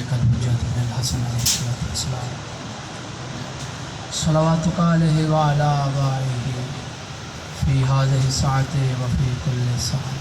عليك الحجة من الحسن عليه الصلاة والسلام صلواتك عليه وعلى آبائه في هذه الساعة وفي كل ساعة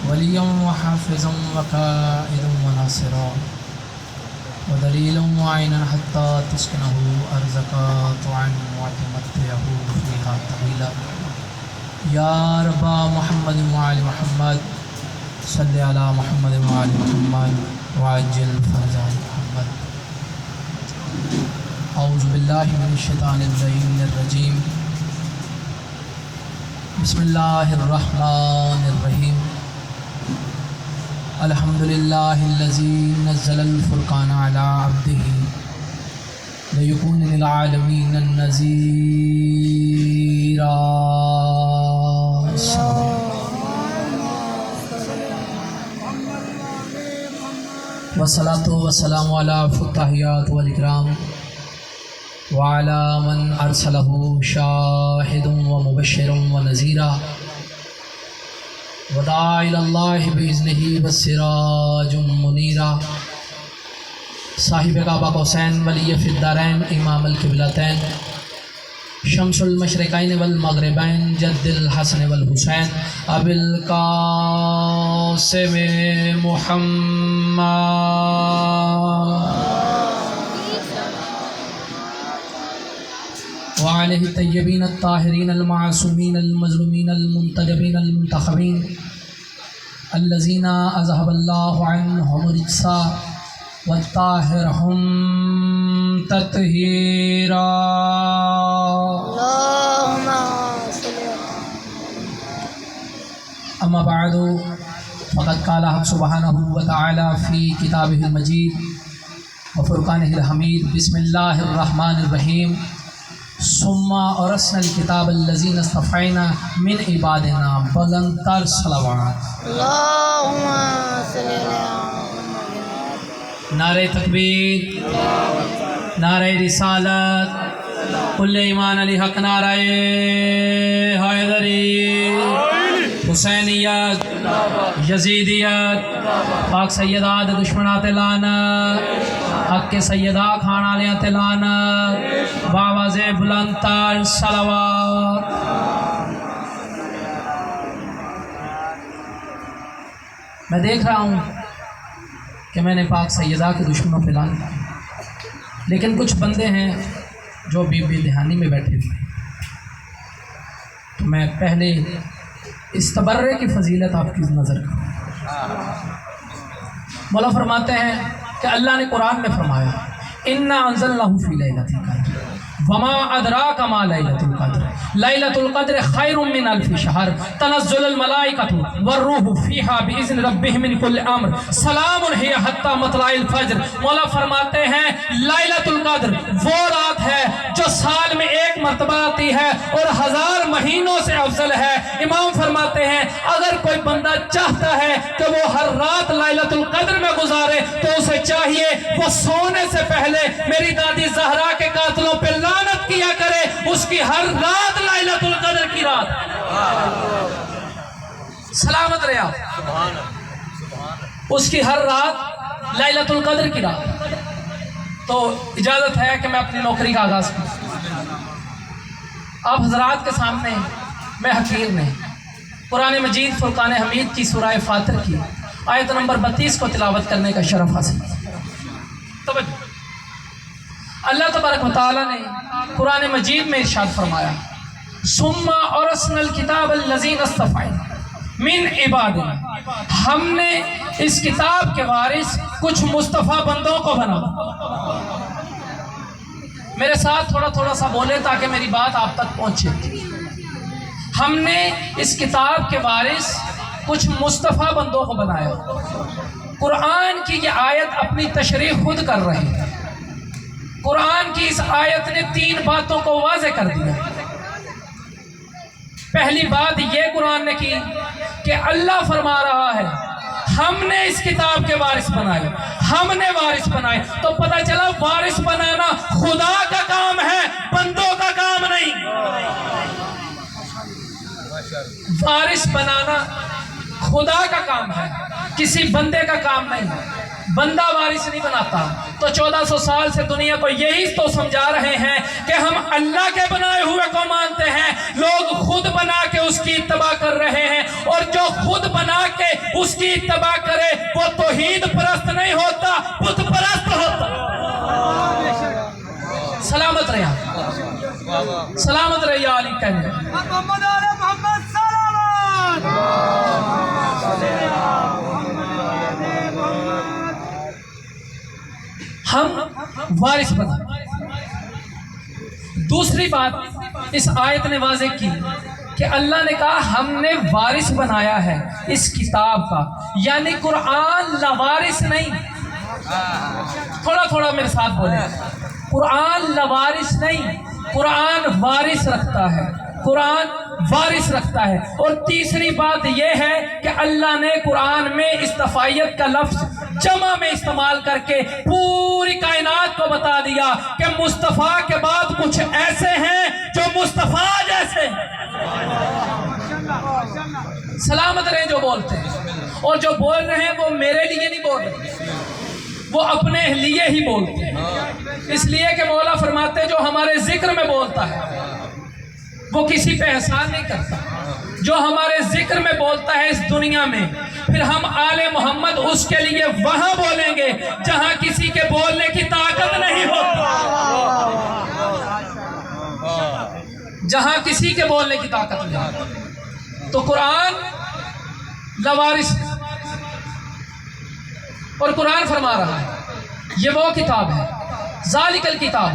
وليا وحافظا وقائدا وناصرا ودليلا وعينا حتى تسكنه أرزك طوعا وتمتعه فيها طويلا يا رب محمد وآل محمد صل على محمد وآل محمد وعجل فرج محمد. اعوذ باللہ من الشیطان الرجیم بسم اللہ الرحمن الرحیم الحمد للہ الذی نزل الفرقان علی عبدہ لیکون للعالمین نذیرا. والصلاة والسلام علی التحیات والاکرام وعلى من ارسله شاهد ومبشر ونذيرا وداعي الى الله باذنه والسراج منيرا. صاحب کعبہ قوسین ولی فی الدارین امام القبلتین شمس المشرقین والمغربین جد الحسن والحسین ابی القاسم محمد وعليه الطيبين الطاهرين المعصومين المظلومين المنتجبين المنتخبين الذين أذهب الله عنهم الرجس وطهرهم تطهيرا. أما بعد فقد قال حق سبحانه وتعالى في كتابه المجيد وفرقانه الحميد بسم الله الرحمن الرحيم ثم اورثنا الكتاب الذين اصطفينا من عبادنا. بلند تر صلوات. اللهم صل على نعرہ تکبیر، نعرہ رسالت، کل ایمان علی حق، نعرہ حیدری، حسینیت، یزیدیت، پاک سیدات دشمنات لعنت، حق کے سیدہ کھانا لیاں لعنت، باواز بلند تر صلوات. میں دیکھ رہا ہوں کہ میں نے پاک سیدہ کے دشمنوں پہ لعنت کی، لیکن کچھ بندے ہیں جو بے دہانی میں بیٹھے ہوئے ہیں. تو میں پہلے اس تبرے کی فضیلت آپ کی نظر کروں. مولا فرماتے ہیں کہ اللہ نے قرآن میں فرمایا اِنَّا أَنزَلْنَاهُ فِي لَيْلَةِ الْقَدْرِ وَمَا أَدْرَاكَ مَا لَيْلَةُ الْقَدْرِ لَيْلَةُ الْقَدْرِ خَيْرٌ مِّنْ أَلْفِ شَهْرٍ تَنَزَّلُ الْمَلَائِكَةُ وَالرُّوحُ فِيهَا بِإِذْنِ رَبِّهِمْ مِنْ كُلِّ أَمْرٍ سَلَامٌ هِيَ حَتَّى مَطْلَعِ الْفَجْرِ. مولا فرماتے ہیں لَيْلَةُ الْقَدْرِ وہ رات ہے جو سال میں ایک مرتبہ آتی ہے اور 1000 مہینوں سے افضل ہے. امام فرماتے ہیں اگر کوئی بندہ چاہتا ہے کہ وہ ہر رات لَيْلَةُ الْقَدْرِ میں گزارے تو اسے چاہیے وہ سونے سے پہلے میری دادی زہرا کے قاتلوں پہ لعنت کیا کرے. اس کی ہر رات لَيْلَةُ الْقَدْرِ کی رات. سلامت رہے آپ. اس کی ہر رات لَيْلَةُ الْقَدْرِ کی رات. تو اجازت ہے کہ میں اپنی نوکری کا آغاز کروں. آپ حضرات کے سامنے میں حقیر نے قرآن مجید فرقان حمید کی سورہ فاتر کی آیت نمبر 32 کو تلاوت کرنے کا شرف حاصل. توجہ. اللہ تبارک و تعالیٰ نے قرآن مجید میں ارشاد فرمایا ثم اورثنا الکتاب الذین اصطفینا من عبادنا. ہم نے اس کتاب کے وارث کچھ مصطفیٰ بندوں کو بنا. میرے ساتھ تھوڑا تھوڑا سا بولے تاکہ میری بات آپ تک پہنچے. ہم نے اس کتاب کے وارث کچھ مصطفیٰ بندوں کو بنایا. قرآن کی یہ آیت اپنی تشریح خود کر رہی ہے. قرآن کی اس آیت نے 3 باتوں کو واضح کر دیا. پہلی بات یہ قرآن نے کی کہ اللہ فرما رہا ہے ہم نے اس کتاب کے وارث بنائے. ہم نے وارث بنائے تو پتہ چلا وارث بنانا خدا کا کام ہے، بندوں کا کام نہیں. وارث بنانا خدا کا کام ہے، کسی بندے کا کام نہیں. بندہ وارث نہیں بناتا. تو 1400 سال سے دنیا کو یہی تو سمجھا رہے ہیں کہ ہم اللہ کے بنائے ہوئے کو مانتے ہیں. لوگ خود بنا کے اس کی اتباع کر رہے ہیں, اور جو خود بنا کے اس کی اتباع کرے وہ توحید پرست نہیں ہوتا, بت پرست ہوتا. سلامت رہے آپ, سلامت رہے یا علی کہنے. محمد علی محمد سلامت. ہم وارث بنا. دوسری بات اس آیت نے واضح کی کہ اللہ نے کہا ہم نے وارث بنایا ہے اس کتاب کا, یعنی قرآن لوارث نہیں. تھوڑا تھوڑا میرے ساتھ بولیں, قرآن لوارث نہیں, قرآن وارث رکھتا ہے, قرآن وارث رکھتا ہے. اور تیسری بات یہ ہے کہ اللہ نے قرآن میں استفائیت کا لفظ جمع میں استعمال کر کے پوری کائنات کو بتا دیا کہ مصطفیٰ کے بعد کچھ ایسے ہیں جو مصطفیٰ جیسے. سلامت رہے جو بولتے ہیں, اور جو بول رہے ہیں وہ میرے لیے نہیں بول رہے, وہ اپنے لیے ہی بولتے ہیں. اس لیے کہ مولا فرماتے جو ہمارے ذکر میں بولتا ہے وہ کسی پہ احسان نہیں کرتا. جو ہمارے ذکر میں بولتا ہے اس دنیا میں, پھر ہم آل محمد اس کے لیے وہاں بولیں گے جہاں کسی کے بولنے کی طاقت نہیں ہوتی, جہاں کسی کے بولنے کی طاقت نہیں ہوتی. تو قرآن لوارث ہے, اور قرآن فرما رہا ہے یہ وہ کتاب ہے, ذالک الکتاب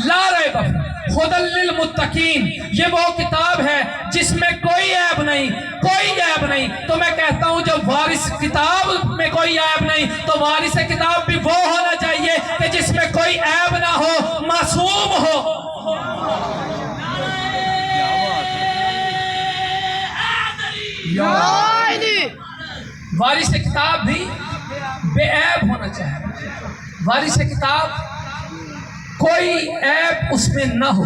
لا ریب فیہ ھدی للمتقین, یہ وہ کتاب ہے جس میں کوئی عیب نہیں, کوئی عیب نہیں. تو میں کہتا ہوں جب وارث کتاب میں کوئی عیب نہیں تو وارث کتاب بھی وہ ہونا چاہیے کہ جس میں کوئی عیب نہ ہو, معصوم ہو. وارث کتاب بھی بے عیب ہونا چاہیے, وارث کتاب کوئی عیب اس میں نہ ہو.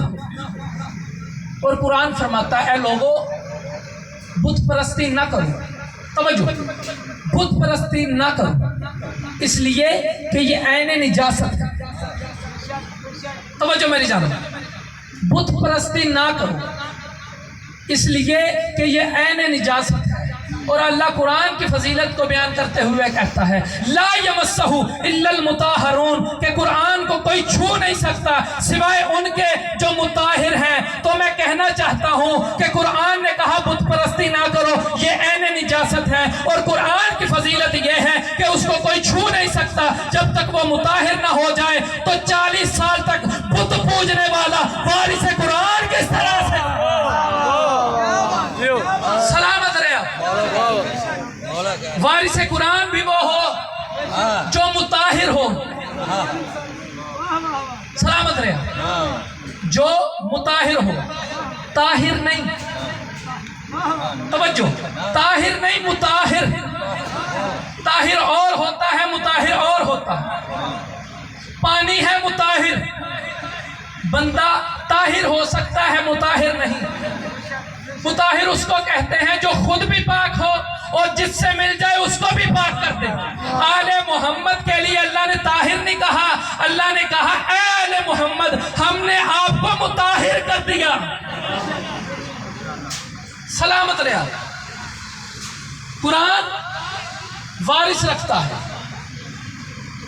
اور قرآن فرماتا ہے اے لوگوں بت پرستی نہ کرو, توجہ, بت پرستی نہ کرو, اس لیے کہ یہ عین نجاست ہے. توجہ میری جانو, بت پرستی نہ کرو اس لیے کہ یہ عین نجاست ہے. اور اللہ قرآن کی فضیلت کو بیان کرتے ہوئے کہتا ہے لا یمسہ الا المطہرون, کہ قرآن کو کوئی چھو نہیں سکتا سوائے ان کے جو مطہر ہیں. تو میں کہنا چاہتا ہوں کہ قرآن نے کہا بت پرستی نہ کرو, یہ عین نجاست ہے, اور قرآن کی فضیلت یہ ہے کہ اس کو کوئی چھو نہیں سکتا جب تک وہ مطہر نہ ہو جائے. تو 40 سال تک بت پوجنے والا وارث قرآن کس طرح سے. سلامت رہے, وارث قرآن بھی وہ ہو جو مطہر ہو. سلامت رہے, جو مطہر ہو, طاہر نہیں. توجہ, طاہر نہیں مطہر. طاہر اور ہوتا ہے, مطہر اور ہوتا ہے. پانی ہے مطہر, بندہ طاہر ہو سکتا ہے مطہر نہیں. مطہر اس کو کہتے ہیں جو خود بھی پاک ہو اور جس سے مل جائے اس کو بھی پاک کر دے. آل محمد کے لیے اللہ نے طاہر نہیں کہا, اللہ نے کہا اے آل محمد ہم نے آپ کو مطہر کر دیا. سلامت رہا. قرآن وارث رکھتا ہے,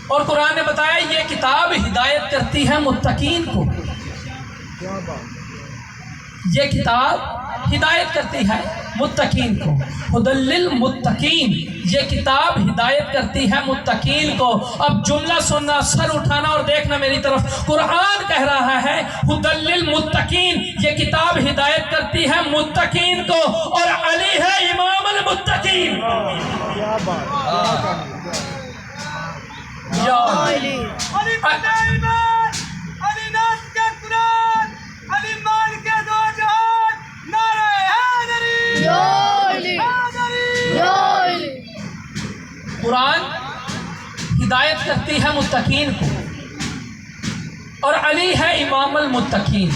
اور قرآن نے بتایا یہ کتاب ہدایت کرتی ہے متقین کو. یہ کتاب ہدایت کرتی ہے متقین کو. ھدی للمتقین, یہ کتاب ہدایت کرتی ہے متقین کو. اب جملہ سننا, سر اٹھانا اور دیکھنا میری طرف. قرآن کہہ رہا ہے ھدی للمتقین, یہ کتاب ہدایت کرتی ہے متقین کو, اور علی ہے امام المتقین. یا علی, علی ایمان, علی ناس کے قرآن, علی مال کے دو جہان, نعرہ حیدری, حیدری. قرآن ہدایت کرتی ہے متقین کو, اور علی ہے امام المتقین.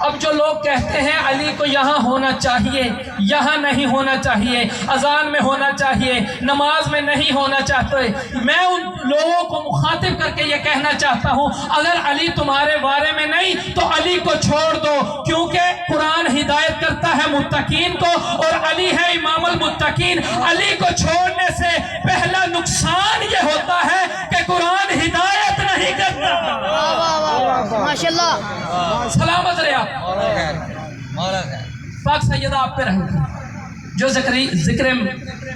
اب جو لوگ کہتے ہیں علی کو یہاں ہونا چاہیے، یہاں نہیں ہونا چاہیے، اذان میں ہونا چاہیے، نماز میں نہیں ہونا چاہتے، میں ان لوگوں کو مخاطب کر کے یہ کہنا چاہتا ہوں اگر علی تمہارے بارے میں نہیں تو علی کو چھوڑ دو، کیونکہ قرآن ہدایت کرتا ہے متقین کو اور علی ہے امام المتقین۔ علی کو چھوڑنے سے پہلا نقصان یہ ہوتا ہے کہ قرآن ہدایت نہیں کرتا۔ واہ واہ واہ ماشاء اللہ۔ سلامت رہے آپ۔ پاک سیدہ آپ پہ رحم کرے جو ذکر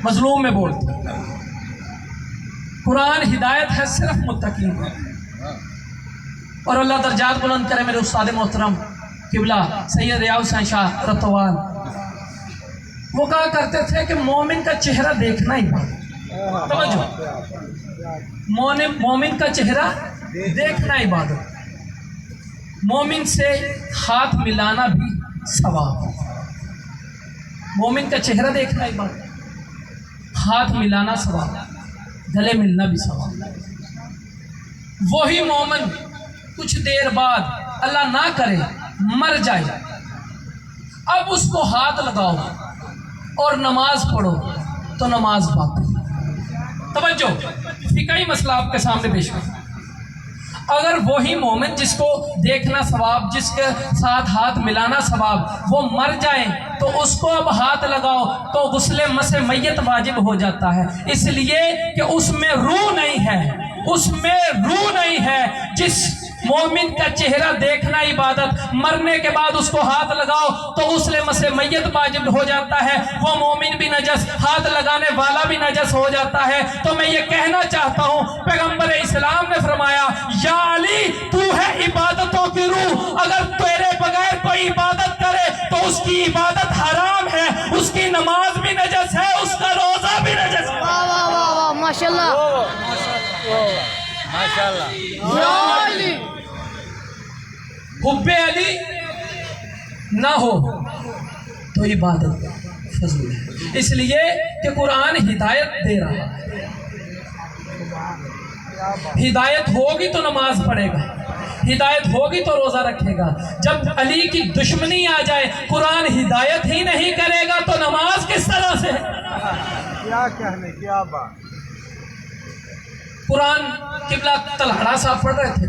مظلوم میں بولتے ہیں۔ قرآن ہدایت ہے صرف متقین کو، اور اللہ درجات بلند کرے میرے استاد محترم قبلہ سید ریاض حسین شاہ رتوال، وہ کہا کرتے تھے کہ مومن کا چہرہ دیکھنا ہی عبادت۔ توجہ، مومن کا چہرہ دیکھنا عبادت، مومن سے ہاتھ ملانا بھی ثواب، مومن کا چہرہ دیکھنا عبادت، ہاتھ ملانا ثواب، گلے ملنا بھی ثواب۔ وہی مومن کچھ دیر بعد اللہ نہ کرے مر جائے، اب اس کو ہاتھ لگاؤ اور نماز پڑھو تو نماز باطل۔ توجہ، فقہی مسئلہ آپ کے سامنے پیش کرتا ہوں۔ اگر وہی مومن جس کو دیکھنا ثواب، جس کے ساتھ ہاتھ ملانا ثواب، وہ مر جائے تو اس کو اب ہاتھ لگاؤ تو غسل مس میت واجب ہو جاتا ہے، اس لیے کہ اس میں روح نہیں ہے، اس میں روح نہیں ہے۔ جس مومن کا چہرہ دیکھنا عبادت، مرنے کے بعد اس کو ہاتھ لگاؤ تو غسل مس میت واجب ہو جاتا ہے، وہ مومن بھی نجس، ہاتھ لگانے والا بھی نجس ہو جاتا ہے۔ تو میں یہ کہنا چاہتا ہوں پیغمبر اسلام نے فرمایا یا علی تو ہے عبادتوں کی روح، اگر تیرے بغیر کوئی عبادت کرے تو اس کی عبادت حرام ہے، اس کی نماز بھی نجس ہے، اس کا روزہ بھی نجس ہے۔ واہ واہ واہ واہ ماشاء اللہ یا علی۔ حب علی نہ ہو تو عبادت فضول ہے، اس لیے کہ قرآن ہدایت دے رہا ہے۔ ہدایت ہوگی تو نماز پڑھے گا، ہدایت ہوگی تو روزہ رکھے گا۔ جب علی کی دشمنی آ جائے، قرآن ہدایت ہی نہیں کرے گا تو نماز کس طرح سے؟ کیا کہنے، کیا بات۔ قرآن قبلہ تلہڑا صاحب پڑھ رہے تھے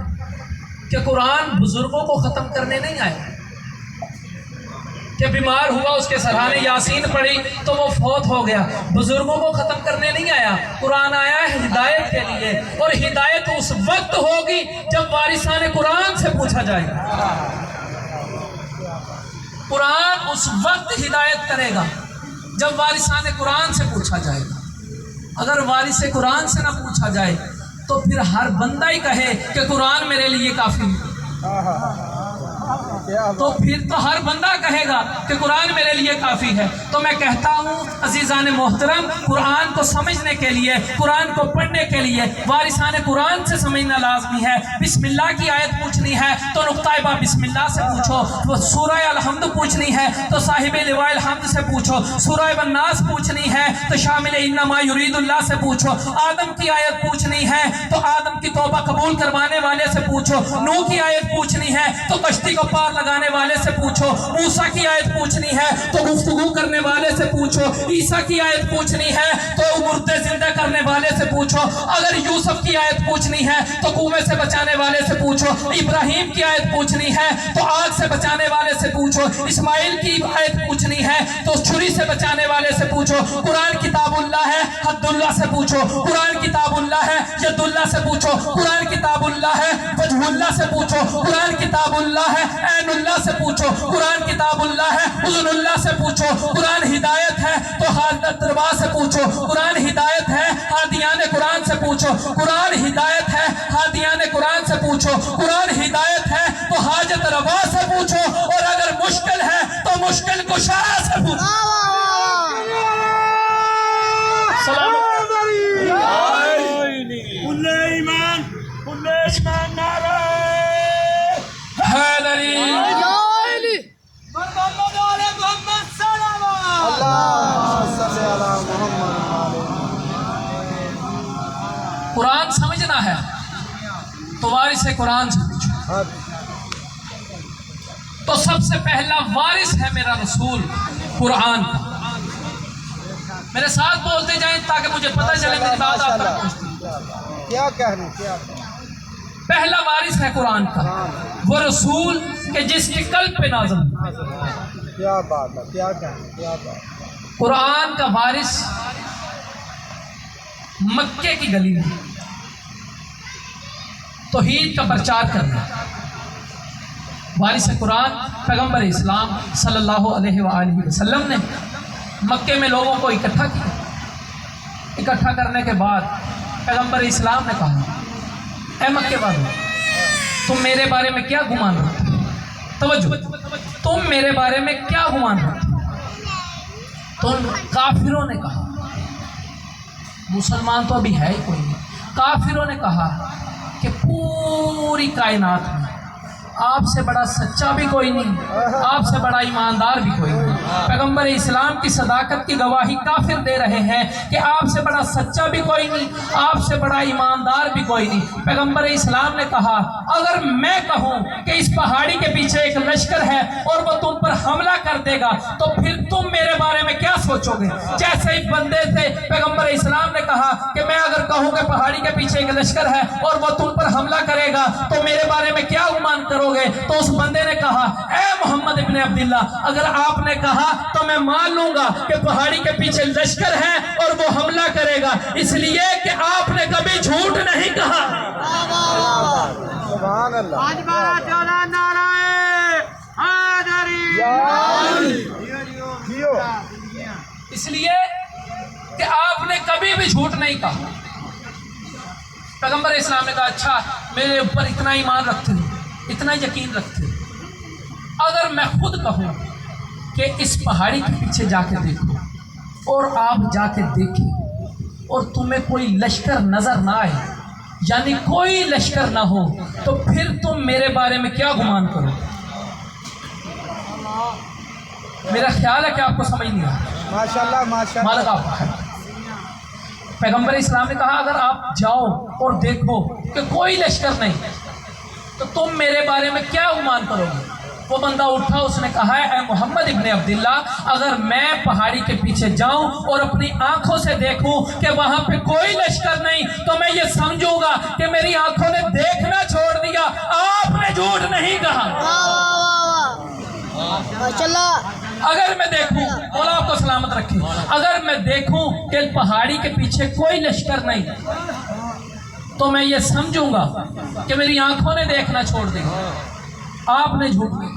کہ قرآن بزرگوں کو ختم کرنے نہیں آیا، کہ بیمار ہوا اس کے سرحانے یاسین پڑھی تو وہ فوت ہو گیا، بزرگوں کو ختم کرنے نہیں آیا، قرآن آیا ہے ہدایت کے لیے، اور ہدایت اس وقت ہوگی جب وارثان قرآن سے پوچھا جائے گا۔ قرآن اس وقت ہدایت کرے گا جب وارثان قرآن سے پوچھا جائے گا۔ اگر وارث قرآن سے نہ پوچھا جائے تو پھر ہر بندہ ہی کہے کہ قرآن میرے لیے کافی ہے، تو پھر تو ہر بندہ کہے گا کہ قرآن میرے لیے کافی ہے۔ تو میں کہتا ہوں عزیزان محترم، قرآن کو سمجھنے کے لیے، قرآن کو پڑھنے کے لیے وارثان قرآن سے سمجھنا لازمی ہے۔ بسم اللہ کی آیت پوچھنی ہے تو نقطہ با بسم اللہ سے پوچھو، وہ سورہ الحمد پوچھنی ہے تو صاحب لواء الحمد سے پوچھو، سورہ والناس پوچھنی ہے تو شامل انما یرید اللہ سے پوچھو، آدم کی آیت پوچھنی ہے تو آدم کی توبہ قبول کروانے والے سے پوچھو، نوح کی آیت پوچھنی ہے تو کشتی کو پار لگانے والے سے پوچھو، موسیٰ کی آیت پوچھنی ہے تو گفتگو کرنے والے سے پوچھو، عیسیٰ کی آیت پوچھنی ہے تو مردے زندہ کرنے والے سے پوچھو، اگر یوسف کی آیت پوچھنی ہے تو کنویں سے بچانے والے سے پوچھو، ابراہیم کی آیت پوچھنی ہے تو آگ سے بچانے والے سے پوچھو، اسماعیل کی آیت پوچھنی ہے تو چھری سے بچانے والے سے پوچھو۔ قرآن کتاب اللہ ہے، حد اللہ سے پوچھو، قرآن کتاب اللہ ہے، ید اللہ سے پوچھو، قرآن کتاب اللہ ہے، وجہ اللہ سے پوچھو، قرآن کتاب اللہ ہے، عین اللہ سے پوچھو، قرآن کتاب اللہ ہے، اذن اللہ سے پوچھو، قرآن ہدایت ہے تو حضرت روا سے پوچھو، قرآن ہدایت ہے ہادیان قرآن سے پوچھو، قرآن ہدایت ہے ہادیان قرآن سے پوچھو، قرآن ہدایت ہے تو حاجت روا سے پوچھو، اور اگر مشکل ہے تو مشکل کشا سے پوچھو۔ سلام حیدری یا علی۔ محمد آل محمد صلوات۔ قرآن سمجھنا ہے تو وارث قرآن سے پوچھو، تو سب سے پہلا وارث ہے میرا رسول قرآن کا. میرے ساتھ بولتے جائیں تاکہ مجھے پتہ چلے میری بات آپ تک پہنچتی ہے. کیا کہنے کیا پہلا وارث ہے قرآن کا وہ رسول کہ جس کے قلب پہ نازل ہوا. کیا بات ہے, کیا کہنے کیا بات. قرآن کا وارث مکے کی گلی میں توحید کا پرچار کرنا. وارث قرآن پیغمبر اسلام صلی اللہ علیہ وآلہ وسلم نے مکے میں لوگوں کو اکٹھا کیا. اکٹھا کرنے کے بعد پیغمبر اسلام نے کہا اے مکے والوں تم میرے بارے میں کیا گمان رکھتے ہو؟ توجہ, تم میرے بارے میں کیا گمان رکھتے ہو؟ تم کافروں نے کہا, مسلمان تو ابھی ہے ہی کوئی نہیں, کافروں نے کہا کہ پوری کائنات میں آپ سے بڑا سچا بھی کوئی نہیں, آپ سے بڑا ایماندار بھی کوئی نہیں. پیغمبر اسلام کی صداقت کی گواہی کافر دے رہے ہیں کہ آپ سے بڑا سچا بھی کوئی نہیں, آپ سے بڑا ایماندار بھی کوئی نہیں. پیغمبر اسلام نے کہا اگر میں کہوں کہ اس پہاڑی کے پیچھے ایک لشکر ہے اور وہ تم پر حملہ کر دے گا تو پھر تم میرے بارے میں کیا سوچو گے؟ جیسے ہی بندے تھے پیغمبر اسلام نے کہا کہ میں اگر کہوں کہ پہاڑی کے پیچھے ایک لشکر ہے اور وہ تم پر حملہ کرے گا تو میرے بارے میں کیا گمان کرو گے؟ تو اس بندے نے کہا اے محمد ابن عبداللہ اگر آپ نے کہا تو میں مان لوں گا کہ پہاڑی کے پیچھے لشکر ہے اور وہ حملہ کرے گا, اس لیے کہ آپ نے کبھی جھوٹ نہیں کہا. سبحان اللہ. آج بارہ چودہ نعرہ حیدری. جیو اس لیے کہ آپ نے کبھی بھی جھوٹ نہیں کہا. پیغمبر اسلام نے کہا اچھا میرے اوپر اتنا ایمان رکھتے ہو, اتنا یقین رکھتے ہو, اگر میں خود کہوں کہ اس پہاڑی کے پیچھے جا کے دیکھو اور آپ جا کے دیکھیں اور تمہیں کوئی لشکر نظر نہ آئے, یعنی کوئی لشکر نہ ہو, تو پھر تم میرے بارے میں کیا گمان کرو؟ میرا خیال ہے کہ آپ کو سمجھ نہیں آ رہا. ماشاءاللہ ماشاءاللہ. مالک آپ ہے. پیغمبر اسلام نے کہا اگر آپ جاؤ اور دیکھو کہ کوئی لشکر نہیں تو تم میرے بارے میں کیا گمان کرو گے؟ وہ بندہ اٹھا, اس نے کہا اے محمد ابن عبداللہ اگر میں پہاڑی کے پیچھے جاؤں اور اپنی آنکھوں سے دیکھوں کہ وہاں پہ کوئی لشکر نہیں تو میں یہ سمجھوں گا کہ میری آنکھوں نے دیکھنا چھوڑ دیا, آپ نے جھوٹ نہیں کہا. ماشاءاللہ. اگر میں دیکھوں, مولا آپ کو سلامت رکھے, اگر میں دیکھوں کہ پہاڑی کے پیچھے کوئی لشکر نہیں تو میں یہ سمجھوں گا کہ میری آنکھوں نے دیکھنا چھوڑ دیا, آپ نے جھوٹ نہیں.